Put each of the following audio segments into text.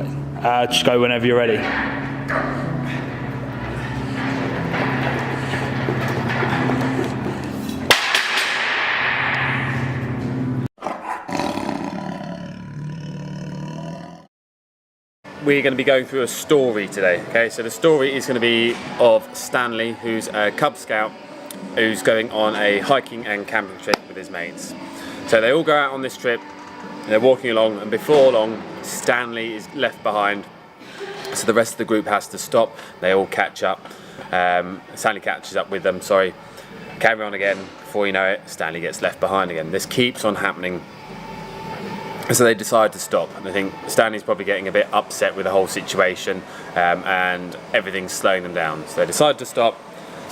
Just go whenever you're ready. We're going to be going through a story today, okay? So the story is going to be of Stanley, who's a Cub Scout who's going on a hiking and camping trip with his mates. So they all go out on this trip, they're walking along, and before long, Stanley is left behind. So the rest of the group has to stop, they all catch up. Stanley catches up with them, carry on again. Before you know it, Stanley gets left behind again. This keeps on happening. So they decide to stop, and I think Stanley's probably getting a bit upset with the whole situation, and everything's slowing them down. So they decide to stop,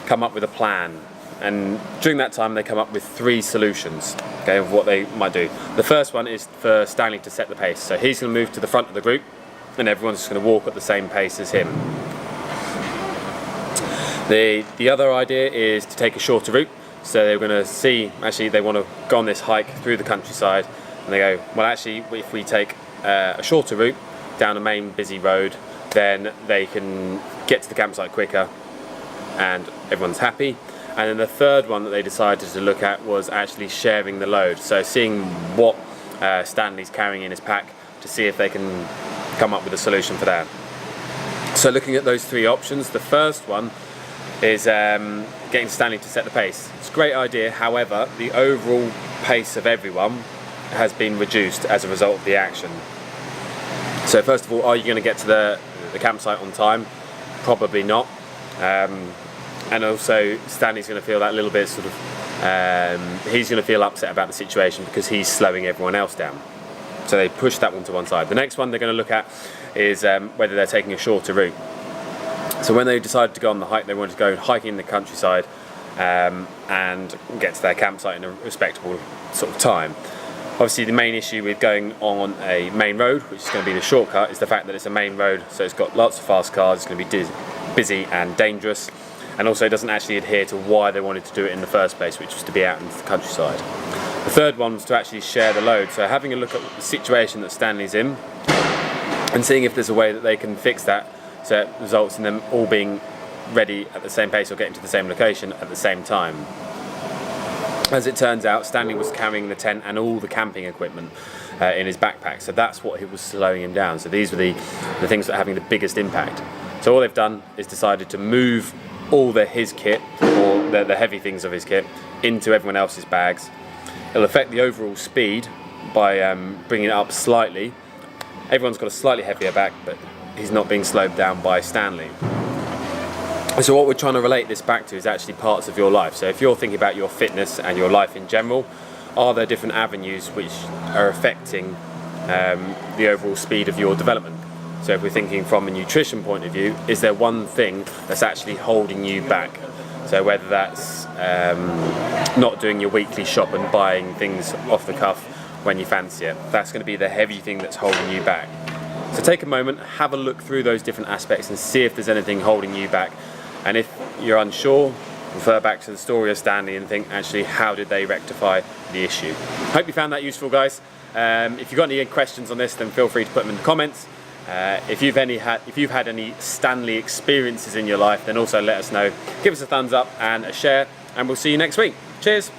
come up with a plan, and during that time they come up with 3 solutions, okay, of what they might do. The first one is for Stanley to set the pace. So he's going to move to the front of the group, and everyone's just going to walk at the same pace as him. The other idea is to take a shorter route. So they're going to see, actually they want to go on this hike through the countryside. And they go, well actually if we take a shorter route down a main busy road, then they can get to the campsite quicker and everyone's happy. And then the third one that they decided to look at was actually sharing the load. So seeing what Stanley's carrying in his pack to see if they can come up with a solution for that. So looking at those 3 options, the first one is getting Stanley to set the pace. It's a great idea, however, the overall pace of everyone has been reduced as a result of the action. So first of all, are you going to get to the campsite on time? Probably not. And also Stanley's going to feel that little bit he's going to feel upset about the situation because he's slowing everyone else down. So they push that one to one side. The next one they're going to look at is whether they're taking a shorter route. So when they decided to go on the hike, they wanted to go hiking in the countryside and get to their campsite in a respectable sort of time. Obviously the main issue with going on a main road, which is going to be the shortcut, is the fact that it's a main road, so it's got lots of fast cars, it's going to be busy and dangerous, and also it doesn't actually adhere to why they wanted to do it in the first place, which was to be out in the countryside. The third one was to actually share the load, so having a look at the situation that Stanley's in and seeing if there's a way that they can fix that so it results in them all being ready at the same pace or getting to the same location at the same time. As it turns out, Stanley was carrying the tent and all the camping equipment in his backpack, so that's what was slowing him down. So these were the things that are having the biggest impact. So all they've done is decided to move all his kit, or the heavy things of his kit, into everyone else's bags. It'll affect the overall speed by bringing it up slightly. Everyone's got a slightly heavier back, but he's not being slowed down by Stanley. So what we're trying to relate this back to is actually parts of your life. So if you're thinking about your fitness and your life in general, are there different avenues which are affecting the overall speed of your development? So if we're thinking from a nutrition point of view, is there one thing that's actually holding you back? So whether that's not doing your weekly shop and buying things off the cuff when you fancy it, that's going to be the heavy thing that's holding you back. So take a moment, have a look through those different aspects and see if there's anything holding you back. And if you're unsure, refer back to the story of Stanley and think, actually, how did they rectify the issue? Hope you found that useful, guys. If you've got any questions on this, then feel free to put them in the comments. If you've had any Stanley experiences in your life, then also let us know. Give us a thumbs up and a share, and we'll see you next week. Cheers.